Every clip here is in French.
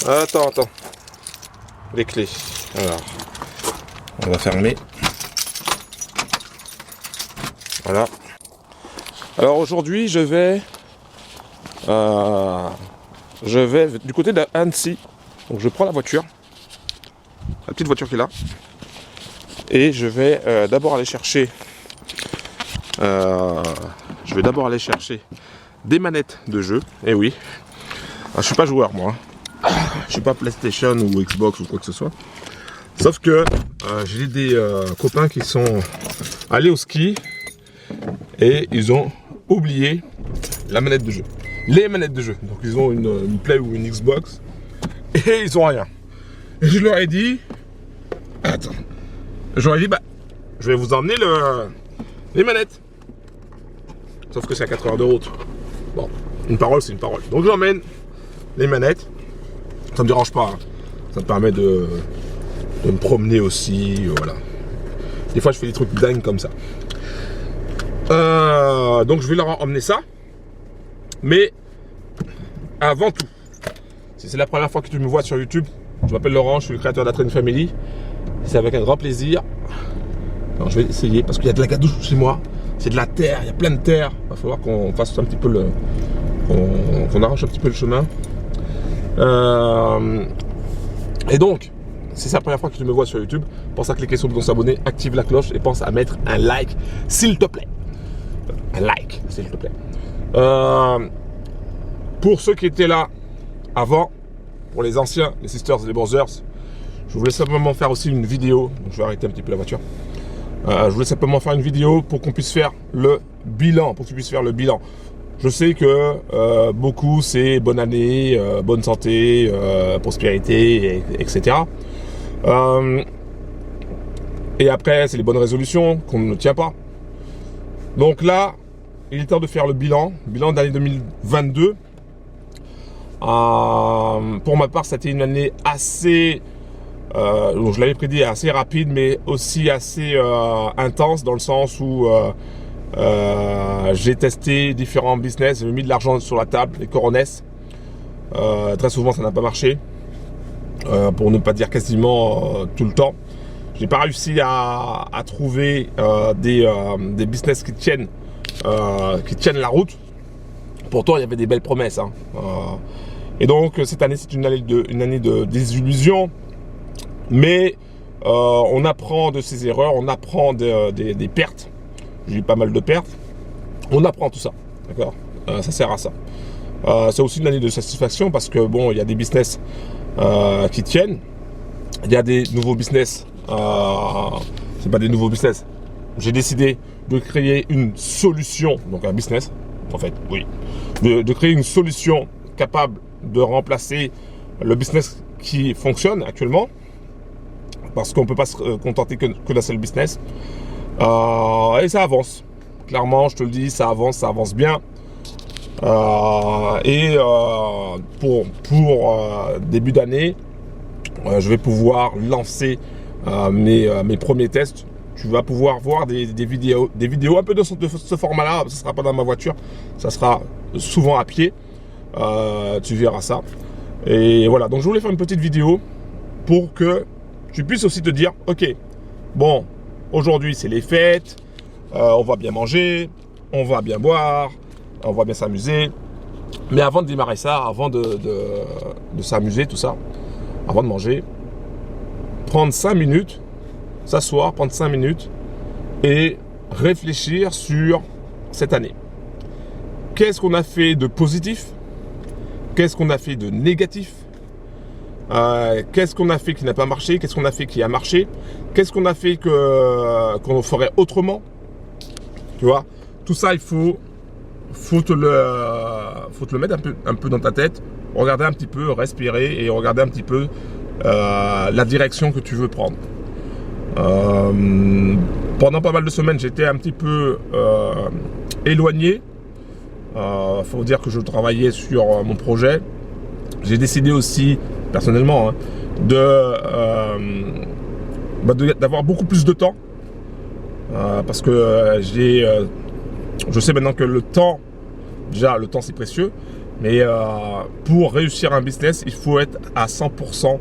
Attends. Les clés. Alors, on va fermer. Voilà. Alors aujourd'hui, je vais du côté d'Annecy. Donc je prends la voiture, la petite voiture qui est là, et je vais d'abord aller chercher. Des manettes de jeu. Et oui, je suis pas joueur moi. Je suis pas PlayStation ou Xbox ou quoi que ce soit. Sauf que j'ai des copains qui sont allés au ski et ils ont oublié la manette de jeu. Les manettes de jeu. Donc ils ont une Play ou une Xbox et ils ont rien. Et je leur ai dit, je vais vous emmener les manettes. Sauf que c'est à 4 heures de route. Bon, une parole c'est une parole. Donc j'emmène les manettes. Ça me dérange pas. Hein. Ça me permet de me promener aussi. Voilà. Des fois je fais des trucs dingues comme ça. Donc je vais leur emmener ça. Mais avant tout, si c'est la première fois que tu me vois sur YouTube, je m'appelle Laurent, je suis le créateur d'Atrain Family. C'est avec un grand plaisir. Alors, je vais essayer parce qu'il y a de la gadouche chez moi. C'est de la terre, il y a plein de terre. Il va falloir qu'on fasse un petit peu qu'on arrache un petit peu le chemin. Et donc, si c'est la première fois que tu me vois sur YouTube, pense à cliquer sur le bouton s'abonner, active la cloche et pense à mettre un like, s'il te plaît. Un like, s'il te plaît. Pour ceux qui étaient là avant, pour les anciens, les sisters et les brothers, je voulais simplement faire aussi une vidéo. Donc je vais arrêter un petit peu la voiture. Je voulais simplement faire une vidéo pour qu'on puisse faire le bilan. Je sais que beaucoup c'est bonne année, bonne santé, prospérité, etc. Et après c'est les bonnes résolutions qu'on ne tient pas. Donc là, il est temps de faire le bilan d'année 2022. Pour ma part, c'était une année assez... je l'avais prédit assez rapide, mais aussi assez intense dans le sens où j'ai testé différents business, j'ai mis de l'argent sur la table, les coronesses. Très souvent, ça n'a pas marché, pour ne pas dire quasiment tout le temps. J'ai pas réussi à trouver des business qui tiennent la route. Pourtant, il y avait des belles promesses. Hein. Et donc, cette année, c'est une année de désillusion. Mais on apprend de ses erreurs, on apprend des pertes. J'ai eu pas mal de pertes. On apprend tout ça, d'accord. Ça sert à ça. C'est aussi une année de satisfaction parce que bon, il y a des business qui tiennent. Il y a des nouveaux business. C'est pas des nouveaux business. J'ai décidé de créer une solution, donc un business, en fait, oui, de créer une solution capable de remplacer le business qui fonctionne actuellement. Parce qu'on ne peut pas se contenter que d'un seul business. Et ça avance. Clairement, je te le dis, ça avance bien. Pour début d'année, je vais pouvoir lancer mes premiers tests. Tu vas pouvoir voir des vidéos un peu de ce format-là. Ce ne sera pas dans ma voiture, ça sera souvent à pied. Tu verras ça. Et voilà, donc je voulais faire une petite vidéo pour que tu puisses aussi te dire, ok, bon, aujourd'hui c'est les fêtes, on va bien manger, on va bien boire, on va bien s'amuser. Mais avant de démarrer ça, avant de s'amuser, tout ça, avant de manger, prendre 5 minutes, s'asseoir, prendre 5 minutes et réfléchir sur cette année. Qu'est-ce qu'on a fait de positif? Qu'est-ce qu'on a fait de négatif? Qu'est-ce qu'on a fait qui n'a pas marché? Qu'est-ce qu'on a fait qui a marché? Qu'est-ce qu'on a fait qu'on ferait autrement? Tu vois, tout ça, il faut te le mettre un peu dans ta tête, regarder un petit peu, respirer et regarder un petit peu la direction que tu veux prendre. Pendant pas mal de semaines, j'étais un petit peu éloigné. Faut dire que je travaillais sur mon projet. J'ai décidé aussi personnellement hein, d'avoir beaucoup plus de temps parce que je sais maintenant que le temps c'est précieux, Mais pour réussir un business, il faut être à 100%,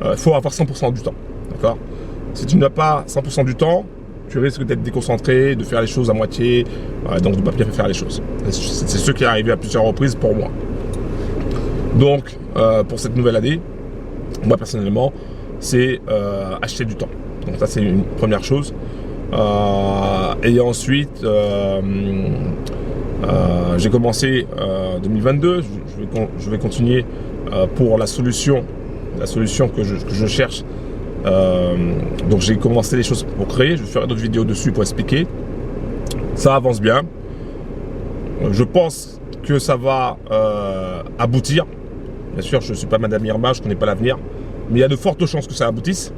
il faut avoir 100% du temps. D'accord? Si tu n'as pas 100% du temps, tu risques d'être déconcentré, de faire les choses à moitié, donc de ne pas bien faire les choses. C'est ce qui est arrivé à plusieurs reprises pour moi. Donc, pour cette nouvelle année, moi personnellement, c'est acheter du temps. Donc ça, c'est une première chose. Et ensuite, j'ai commencé 2022. Je vais continuer pour la solution que je cherche. Donc j'ai commencé les choses pour créer. Je vais faire d'autres vidéos dessus pour expliquer. Ça avance bien. Je pense que ça va aboutir. Bien sûr, je ne suis pas Madame Irma, je ne connais pas l'avenir, mais il y a de fortes chances que ça aboutisse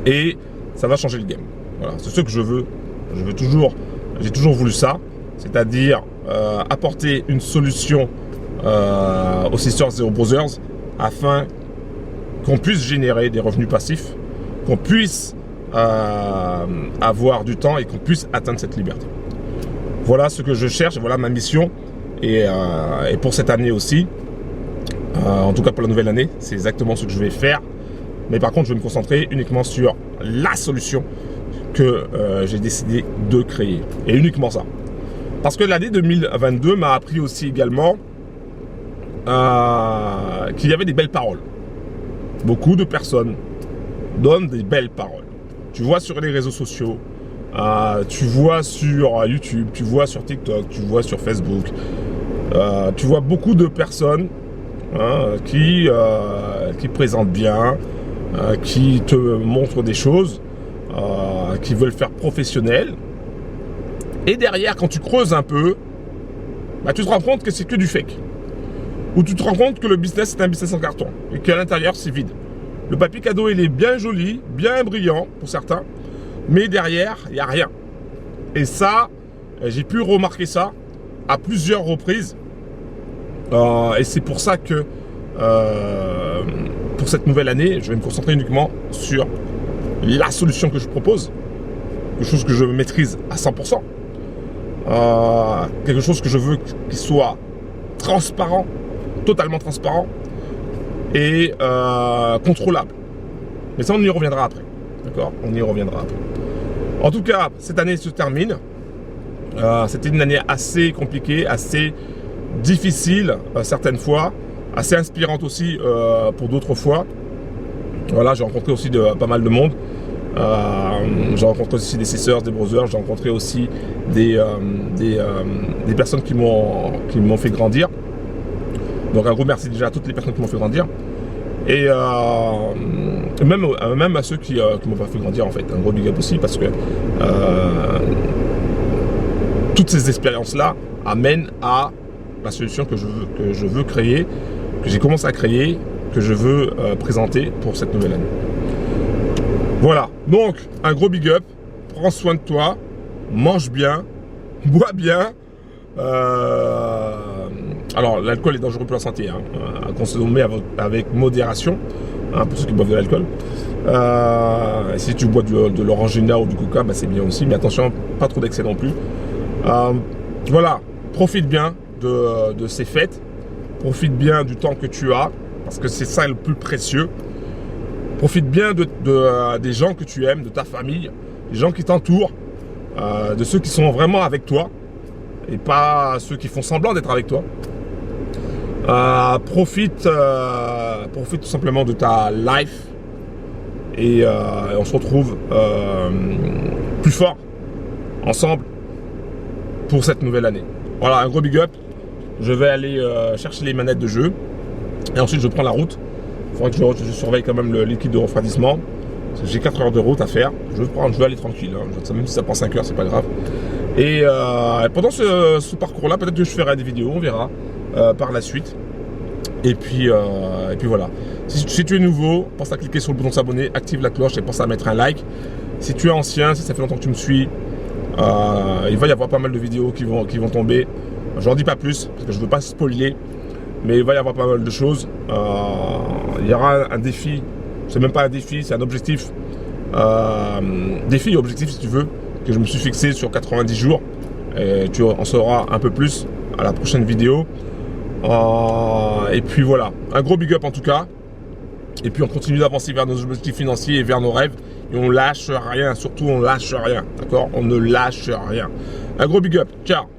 et ça va changer le game. Voilà, c'est ce que je veux. J'ai toujours voulu ça, c'est-à-dire apporter une solution aux Sisters et aux Brothers afin qu'on puisse générer des revenus passifs, qu'on puisse avoir du temps et qu'on puisse atteindre cette liberté. Voilà ce que je cherche, voilà ma mission et pour cette année aussi. En tout cas pour la nouvelle année, c'est exactement ce que je vais faire. Mais par contre, je vais me concentrer uniquement sur la solution que j'ai décidé de créer. Et uniquement ça. Parce que l'année 2022 m'a appris aussi également qu'il y avait des belles paroles. Beaucoup de personnes donnent des belles paroles. Tu vois sur les réseaux sociaux, tu vois sur YouTube, tu vois sur TikTok, tu vois sur Facebook. Tu vois beaucoup de personnes qui présentent bien, qui te montrent des choses, qui veulent faire professionnel. Et derrière, quand tu creuses un peu, tu te rends compte que c'est que du fake. Ou tu te rends compte que le business c'est un business en carton et qu'à l'intérieur c'est vide. Le papier cadeau il est bien joli, bien brillant pour certains, mais derrière il n'y a rien. Et ça, j'ai pu remarquer ça à plusieurs reprises. Et c'est pour ça que pour cette nouvelle année, je vais me concentrer uniquement sur la solution que je propose, quelque chose que je maîtrise à 100%, quelque chose que je veux qu'il soit transparent, totalement transparent et contrôlable. Mais ça, on y reviendra après. D'accord? On y reviendra après. En tout cas, cette année se termine. C'était une année assez compliquée, assez difficile certaines fois, assez inspirante aussi pour d'autres fois. Voilà, j'ai rencontré aussi pas mal de monde. J'ai rencontré aussi des sisters, des brothers. J'ai rencontré aussi des personnes qui m'ont fait grandir. Donc un gros merci déjà à toutes les personnes qui m'ont fait grandir. Et même à ceux qui m'ont pas fait grandir en fait. Un gros big up aussi parce que toutes ces expériences-là amènent à la solution que je veux créer, que j'ai commencé à créer, que je veux présenter pour cette nouvelle année. Voilà, donc un gros big up, prends soin de toi, mange bien, bois bien. Alors l'alcool est dangereux pour la santé, à consommer avec modération, pour ceux qui boivent de l'alcool. Si tu bois de l'orangina ou du coca, c'est bien aussi, mais attention, pas trop d'excès non plus. Voilà, profite bien de ces fêtes, profite bien du temps que tu as, parce que c'est ça le plus précieux. Profite bien des gens que tu aimes, de ta famille, des gens qui t'entourent, de ceux qui sont vraiment avec toi et pas ceux qui font semblant d'être avec toi. Profite tout simplement de ta life et on se retrouve plus fort ensemble pour cette nouvelle année. Voilà, un gros big up. Je vais aller chercher les manettes de jeu et ensuite je prends la route. Il faudra que je surveille quand même le liquide de refroidissement. J'ai 4 heures de route à faire. Je vais aller tranquille. Même si ça prend 5 heures, c'est pas grave. Et pendant ce parcours-là, peut-être que je ferai des vidéos, on verra par la suite. Et puis voilà. Si tu es nouveau, pense à cliquer sur le bouton s'abonner, active la cloche et pense à mettre un like. Si tu es ancien, si ça fait longtemps que tu me suis, il va y avoir pas mal de vidéos qui vont tomber. J'en dis pas plus parce que je veux pas spoiler, mais il va y avoir pas mal de choses. Il y aura un défi, c'est même pas un défi, c'est un objectif. Défi et objectif si tu veux, que je me suis fixé sur 90 jours. Et tu en sauras un peu plus à la prochaine vidéo. Et puis voilà, un gros big up en tout cas. Et puis on continue d'avancer vers nos objectifs financiers et vers nos rêves. Et on lâche rien, surtout on lâche rien, d'accord? On ne lâche rien. Un gros big up, ciao!